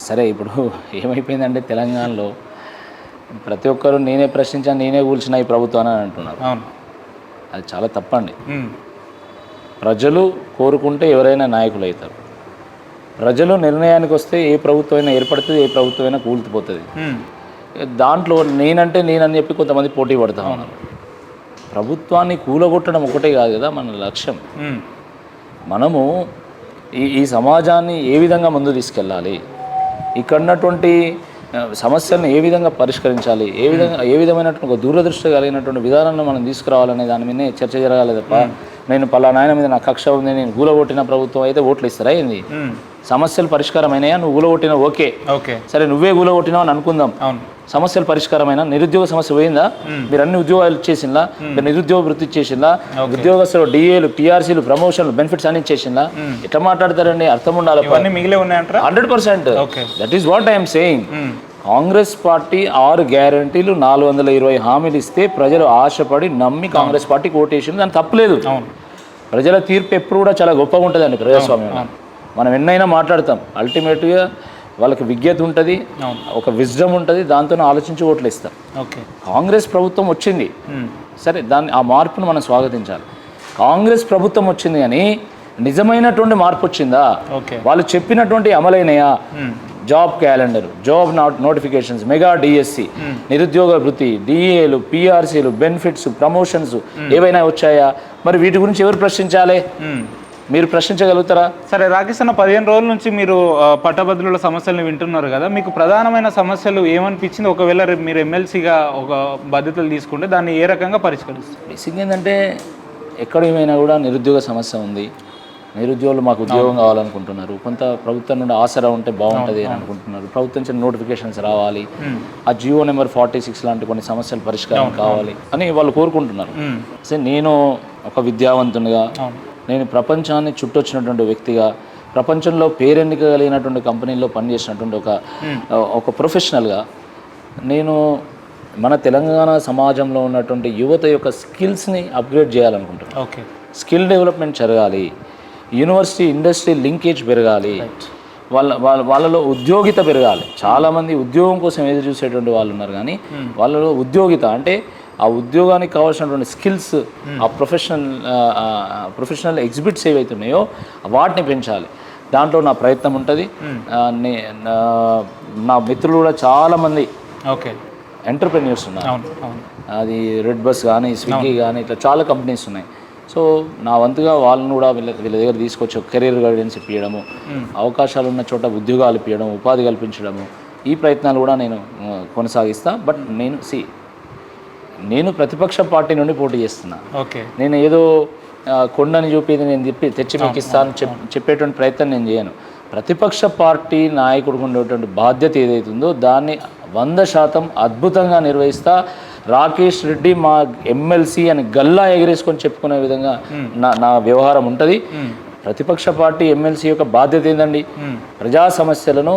సరే ఇప్పుడు ఏమైపోయిందంటే తెలంగాణలో ప్రతి ఒక్కరు నేనే ప్రశ్నించాను నేనే కూల్చిన ఈ ప్రభుత్వాన్ని అని అంటున్నారు. అవును. అది చాలా తప్పండి. ప్రజలు కోరుకుంటే ఎవరైనా నాయకులు అవుతారు. ప్రజలు నిర్ణయానికి వస్తే ఏ ప్రభుత్వం అయినా ఏర్పడుతుంది, ఏ ప్రభుత్వం అయినా కూలిపోతుంది. దాంట్లో నేనని చెప్పి కొంతమంది పోటీ పడతా ఉన్నారు. ప్రభుత్వాన్ని కూలగొట్టడం ఒకటే కాదు కదా మన లక్ష్యం. మనము ఈ సమాజాన్ని ఏ విధంగా ముందు తీసుకెళ్ళాలి, ఇక్కడ ఉన్నటువంటి సమస్యలను ఏ విధంగా పరిష్కరించాలి, ఏ విధమైనటువంటి ఒక దూరదృష్టి కలిగినటువంటి విధానాన్ని మనం తీసుకురావాలనే దాని మీదనే చర్చ జరగాలి తప్ప నేను పలానా ఆయన మీద నా కక్ష ఉంది, నేను కూలగొట్టిన ప్రభుత్వం అయితే ఓట్లు ఇస్తారా ఏంది? సమస్యలు పరిష్కారమైనాయా? నువ్వు కూలగొట్టినా ఓకే, సరే నువ్వే కూలగొట్టినావు అని అనుకుందాం. సమస్యలు పరిష్కారమైన నిరుద్యోగ సమస్య పోయిందా? మీరు అన్ని ఉద్యోగాలు ఇచ్చేసిందా? మీరు నిరుద్యోగ వృత్తి ఇచ్చేసిందా? ఉద్యోగస్తులు డిఏలు, పిఆర్సీలు, ప్రమోషన్లు, బెనిఫిట్స్ అన్ని ఇచ్చేసిందా? ఎట్లా మాట్లాడతారండి? అర్థం ఉండాలి. 100%. That is what I'm saying. Congress party 6 గ్యారంటీలు 420 హామీలు ఇస్తే ప్రజలు ఆశపడి నమ్మి కాంగ్రెస్ పార్టీకి ఓటేసింది. దాని తప్పలేదు. ప్రజల తీర్పు ఎప్పుడు కూడా చాలా గొప్పగా ఉంటుందండి ప్రజాస్వామ్యంలో. మనం ఎన్నైనా మాట్లాడతాం, అల్టిమేట్గా వాళ్ళకి విజ్ఞత ఉంటుంది, ఒక విజ్డమ్ ఉంటుంది, దాంతో ఆలోచించి ఓట్లు ఇస్తాం. కాంగ్రెస్ ప్రభుత్వం వచ్చింది, సరే ఆ మార్పును మనం స్వాగతించాలి. కాంగ్రెస్ ప్రభుత్వం వచ్చింది కానీ నిజమైనటువంటి మార్పు వచ్చిందా? వాళ్ళు చెప్పినటువంటి అమలైనయా? Job calendar, job notifications, mega DSC, నిరుద్యోగ వృత్తి, డిఏలు, పిఆర్సీలు, బెనిఫిట్స్, ప్రమోషన్స్ ఏవైనా వచ్చాయా? మరి వీటి గురించి ఎవరు ప్రశ్నించాలి? మీరు ప్రశ్నించగలుగుతారా? సరే రాకేష్ అన్న, 15 రోజుల నుంచి మీరు పట్టభద్రుల సమస్యలను వింటున్నారు కదా, మీకు ప్రధానమైన సమస్యలు ఏమనిపించింది? ఒకవేళ మీరు ఎమ్మెల్సీగా ఒక బాధ్యతలు తీసుకుంటే దాన్ని ఏ రకంగా పరిష్కరిస్తారు? బేసిక్ ఏంటంటే ఎక్కడ ఏమైనా కూడా నిరుద్యోగ సమస్య ఉంది. నిరుద్యోగులు మాకు ఉద్యోగం కావాలనుకుంటున్నారు, కొంత ప్రభుత్వం నుండి ఆసరా ఉంటే బాగుంటుంది అని అనుకుంటున్నారు, ప్రభుత్వం నుంచి నోటిఫికేషన్స్ రావాలి, ఆ జియో నెంబర్ 46 లాంటి కొన్ని సమస్యలు పరిష్కారం కావాలి అని వాళ్ళు కోరుకుంటున్నారు. సో నేను ఒక విద్యావంతునిగా, నేను ప్రపంచాన్ని చుట్టొచ్చినటువంటి వ్యక్తిగా, ప్రపంచంలో పేరెన్నిక కలిగినటువంటి కంపెనీల్లో పనిచేసినటువంటి ఒక ప్రొఫెషనల్గా నేను మన తెలంగాణ సమాజంలో ఉన్నటువంటి యువత యొక్క స్కిల్స్ని అప్గ్రేడ్ చేయాలనుకుంటున్నాను. స్కిల్ డెవలప్మెంట్ జరగాలి, యూనివర్సిటీ ఇండస్ట్రీ లింకేజ్ పెరగాలి, వాళ్ళలో ఉద్యోగిత పెరగాలి. చాలామంది ఉద్యోగం కోసం ఎదురు చూసేటువంటి వాళ్ళు ఉన్నారు, కానీ వాళ్ళలో ఉద్యోగిత అంటే ఆ ఉద్యోగానికి కావాల్సినటువంటి స్కిల్స్, ఆ ప్రొఫెషనల్ ఎగ్జిబిట్స్ ఏవైతే ఉన్నాయో వాటిని పెంచాలి. దాంట్లో నా ప్రయత్నం ఉంటుంది. నా మిత్రులు కూడా చాలామంది ఎంటర్ప్రెన్యూర్స్ ఉన్నారు. అది రెడ్ బస్ కానీ, స్విగ్గీ కానీ, ఇట్లా చాలా కంపెనీస్ ఉన్నాయి. సో నా వంతుగా వాళ్ళని కూడా వీళ్ళ దగ్గర తీసుకొచ్చి కెరీర్ గైడెన్స్ ఇప్పించడము, అవకాశాలు ఉన్న చోట ఉద్యోగాలు ఇప్పించడం, ఉపాధి కల్పించడము, ఈ ప్రయత్నాలు కూడా నేను కొనసాగిస్తాను. బట్ నేను ప్రతిపక్ష పార్టీ నుండి పోటీ చేస్తున్నా. నేను ఏదో కొండని చూపేది నేను తెచ్చి మీకు ఇస్తాను చెప్పేటువంటి ప్రయత్నం నేను చేయను. ప్రతిపక్ష పార్టీ నాయకుడికి ఉండేటువంటి బాధ్యత ఏదైతుందో దాన్ని 100% అద్భుతంగా నిర్వహిస్తా. రాకేష్ రెడ్డి మా ఎమ్మెల్సీ అని గల్లా ఎగిరేసుకొని చెప్పుకునే విధంగా నా వ్యవహారం ఉంటుంది. ప్రతిపక్ష పార్టీ ఎమ్మెల్సీ యొక్క బాధ్యత ఏందండి? ప్రజా సమస్యలను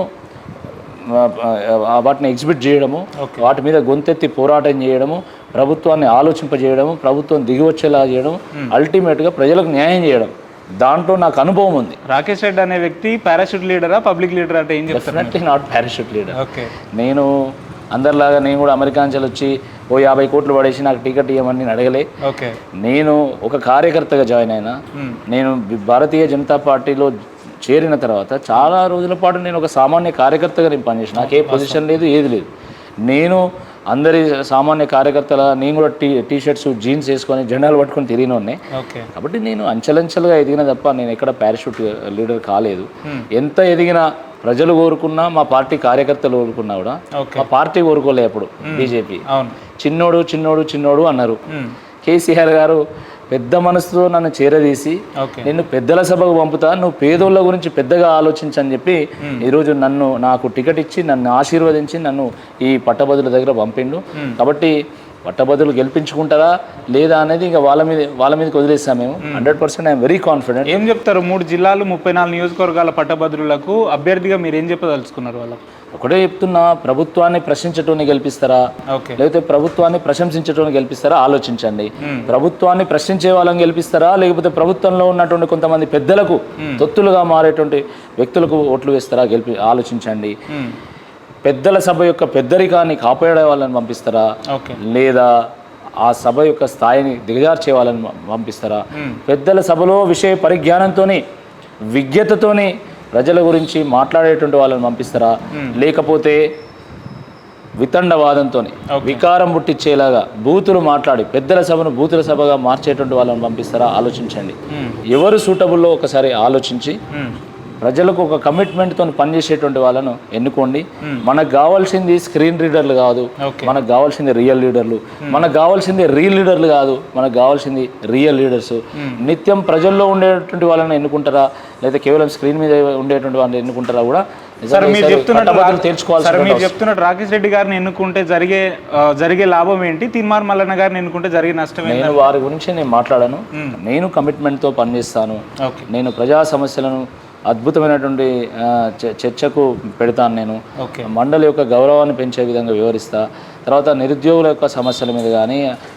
వాటిని ఎగ్జిబిట్ చేయడము, వాటి మీద గొంతెత్తి పోరాటం చేయడము, ప్రభుత్వాన్ని ఆలోచింపజేయడము, ప్రభుత్వం దిగివచ్చేలా చేయడం, అల్టిమేట్గా ప్రజలకు న్యాయం చేయడం. దాంట్లో నాకు అనుభవం ఉంది. రాకేష్ రెడ్డి అనే వ్యక్తి పారాషూట్ లీడరా, పబ్లిక్ లీడర్ అంటే ఏం చెప్తారు? Definitely not parachute leader. నేను అందరిలాగా నేను కూడా అమెరికాంచెలు వచ్చి 50 కోట్లు పడేసి నాకు టికెట్ ఇవ్వమని అడగలే. నేను ఒక కార్యకర్తగా జాయిన్ అయినా. నేను భారతీయ జనతా పార్టీలో చేరిన తర్వాత చాలా రోజుల పాటు నేను ఒక సామాన్య కార్యకర్తగా నేను పనిచేసిన. నాకు ఏ పొజిషన్ లేదు, ఏది లేదు. నేను అందరి సామాన్య కార్యకర్తల నేను కూడా టీషర్ట్స్, జీన్స్ వేసుకొని జెండాలు పట్టుకొని తిరిగిన ఉన్నాయి. కాబట్టి నేను అంచెలంచెలుగా ఎదిగిన తప్ప నేను ఎక్కడ పారాషూట్ లీడర్ కాలేదు. ఎంత ఎదిగినా ప్రజలు కోరుకున్నా, మా పార్టీ కార్యకర్తలు కోరుకున్నా కూడా మా పార్టీ కోరుకోలే. అప్పుడు బీజేపీ చిన్నోడు చిన్నోడు చిన్నోడు అన్నారు. కేసీఆర్ గారు పెద్ద మనసుతో నన్ను చేరదీసి నిన్ను పెద్దల సభకు పంపుతా, నువ్వు పేదోళ్ళ గురించి పెద్దగా ఆలోచించని చెప్పి ఈరోజు నాకు టికెట్ ఇచ్చి నన్ను ఆశీర్వదించి నన్ను ఈ పట్టభద్రుల దగ్గర పంపిండు. కాబట్టి పట్టభద్రులు గెలిపించుకుంటారా లేదా అనేది ఇంకా వాళ్ళ మీదకి వదిలేస్తాం మేము. 100% ఐఎమ్ వెరీ కాన్ఫిడెంట్. ఏం చెప్తారు 3 జిల్లాలు 34 నియోజకవర్గాల పట్టభద్రులకు అభ్యర్థిగా మీరు ఏం చెప్పదలుచుకున్నారు వాళ్ళకు? ఒకటే చెప్తున్నా, ప్రభుత్వాన్ని ప్రశ్నించటోని గెలిపిస్తారా ఓకే, లేకపోతే ప్రభుత్వాన్ని ప్రశంసించటోని గెలిపిస్తారా ఆలోచించండి. ప్రభుత్వాన్ని ప్రశ్నించే వాళ్ళని గెలిపిస్తారా లేకపోతే ప్రభుత్వంలో ఉన్నటువంటి కొంతమంది పెద్దలకు తొత్తులుగా మారేటువంటి వ్యక్తులకు ఓట్లు వేస్తారా ఆలోచించండి. పెద్దల సభ యొక్క పెద్దరికాన్ని కాపాడే వాళ్ళని పంపిస్తారా లేదా ఆ సభ యొక్క స్థాయిని దిగజార్చే వాళ్ళని పంపిస్తారా? పెద్దల సభలో విషయ పరిజ్ఞానంతో విజ్ఞతతోని ప్రజల గురించి మాట్లాడేటువంటి వాళ్ళని పంపిస్తారా లేకపోతే వితండవాదంతో వికారం పుట్టించేలాగా బూతులు మాట్లాడి పెద్దల సభను బూతుల సభగా మార్చేటువంటి వాళ్ళని పంపిస్తారా? ఆలోచించండి. ఎవరు సూటబుల్లో ఒకసారి ఆలోచించి ప్రజలకు ఒక కమిట్మెంట్తో పనిచేసేటువంటి వాళ్ళను ఎన్నుకోండి. మనకు కావాల్సింది స్క్రీన్ రీడర్లు కాదు, మనకు కావాల్సింది రియల్ లీడర్లు. మనకు కావాల్సింది రీల్ లీడర్లు కాదు, మనకు కావాల్సింది రియల్ లీడర్స్. నిత్యం ప్రజల్లో ఉండేటువంటి వాళ్ళని ఎన్నుకుంటారా లేదా కేవలం స్క్రీన్ మీద ఉండేటువంటి వాళ్ళని ఎన్నుకుంటారా కూడా మీరు చెప్తున్నట్టు రాకేష్ రెడ్డి గారిని ఎన్నుకుంటే జరిగే లాభం ఏంటి, తీన్మార్ మల్లన్న గారిని ఎన్నుకుంటే జరిగే నష్టం ఏంటి? నేను వారి గురించి నేను మాట్లాడాను. నేను కమిట్మెంట్తో పనిచేస్తాను. నేను ప్రజా సమస్యలను అద్భుతమైనటువంటి చర్చకు పెడతాను. నేను మండలి యొక్క గౌరవాన్ని పెంచే విధంగా వివరిస్తా. తర్వాత నిరుద్యోగుల యొక్క సమస్యల మీద కానీ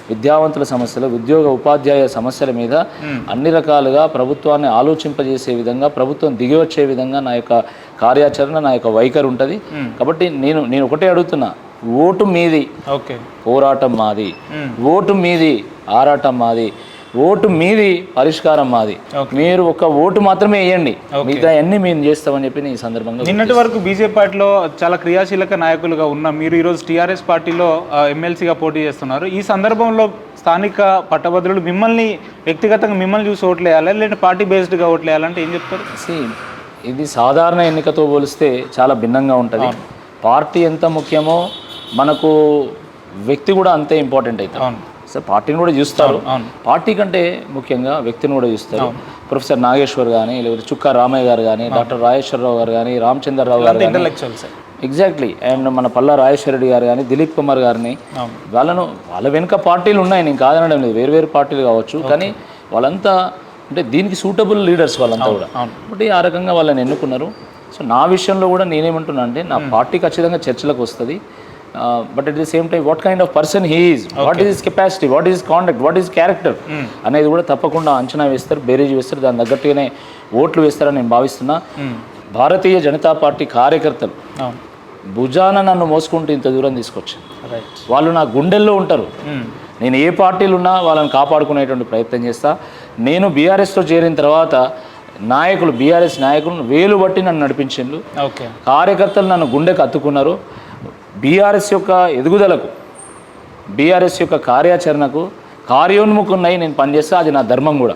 విద్యావంతుల సమస్యలు ఉద్యోగ ఉపాధ్యాయ సమస్యల మీద అన్ని రకాలుగా ప్రభుత్వాన్ని ఆలోచింపజేసే విధంగా ప్రభుత్వం దిగి వచ్చే విధంగా నా యొక్క కార్యాచరణ నా యొక్క వైఖరి ఉంటుంది. కాబట్టి నేను ఒకటే అడుగుతున్నా, ఓటు మీది పోరాటం మాది, ఓటు మీది ఆరాటం మాది, ఓటు మీది పరిష్కారం మాది. మీరు ఒక ఓటు మాత్రమే వేయండి, మిగతా అన్ని మేము చేస్తామని చెప్పి ఈ సందర్భంగా. నిన్నటి వరకు బీజేపీ పార్టీలో చాలా క్రియాశీలక నాయకులుగా ఉన్న మీరు ఈరోజు టీఆర్ఎస్ పార్టీలో ఎమ్మెల్సీగా పోటీ చేస్తున్నారు. ఈ సందర్భంలో స్థానిక పట్టభద్రులు మిమ్మల్ని వ్యక్తిగతంగా మిమ్మల్ని చూసి ఓట్లు వేయాలి లేదంటే పార్టీ బేస్డ్గా ఓట్లు వేయాలంటే ఏం చెప్తారు? ఇది సాధారణ ఎన్నికతో పోలిస్తే చాలా భిన్నంగా ఉంటుంది. పార్టీ ఎంత ముఖ్యమో మనకు వ్యక్తి కూడా అంతే ఇంపార్టెంట్ అవుతుంది. సార్ పార్టీని కూడా చూస్తారు, పార్టీ కంటే ముఖ్యంగా వ్యక్తిని కూడా చూస్తారు. ప్రొఫెసర్ నాగేశ్వర్ కానీ లేకపోతే చుక్కా రామయ్య గారు కానీ డాక్టర్ రాజేశ్వరరావు గారు కానీ రామచంద్రరావు గారు కానీ ఎగ్జాక్ట్లీ అండ్ మన పల్లా రాజేశ్వర రెడ్డి గారు కానీ దిలీప్ కుమార్ గారిని వాళ్ళ వెనుక పార్టీలు ఉన్నాయి, నేను కాదనడం లేదు, వేరు పార్టీలు కావచ్చు, కానీ వాళ్ళంతా అంటే దీనికి సూటబుల్ లీడర్స్ వాళ్ళంతా కూడా. కాబట్టి ఆ రకంగా వాళ్ళని ఎన్నుకున్నారు. సో నా విషయంలో కూడా నేనేమంటున్నా అంటే నా పార్టీ ఖచ్చితంగా చర్చలకు వస్తుంది. But at the same time what kind of person he is, what is his capacity, what is conduct, what is character అనేది కూడా తప్పకుండా అంచనా వేస్తారు, బేరీజ్ వేస్తారు, దాని తగ్గట్టుగానే ఓట్లు వేస్తారని నేను భావిస్తున్నా. భారతీయ జనతా పార్టీ కార్యకర్తలు భుజాన నన్ను మోసుకుంటూ ఇంత దూరం తీసుకొచ్చారు. వాళ్ళు నా గుండెల్లో ఉంటారు. నేను ఏ పార్టీలు ఉన్నా వాళ్ళని కాపాడుకునేటువంటి ప్రయత్నం చేస్తా. నేను బీఆర్ఎస్తో చేరిన తర్వాత నాయకులు బీఆర్ఎస్ నాయకులను వేలు బట్టి నన్ను నడిపించిండ్రు. కార్యకర్తలు నన్ను గుండెకు అత్తుకున్నారు. బీఆర్ఎస్ యొక్క ఎదుగుదలకు బీఆర్ఎస్ యొక్క కార్యాచరణకు కార్యోన్ముఖున్నై నేను పనిచేస్తా. అది నా ధర్మం కూడా.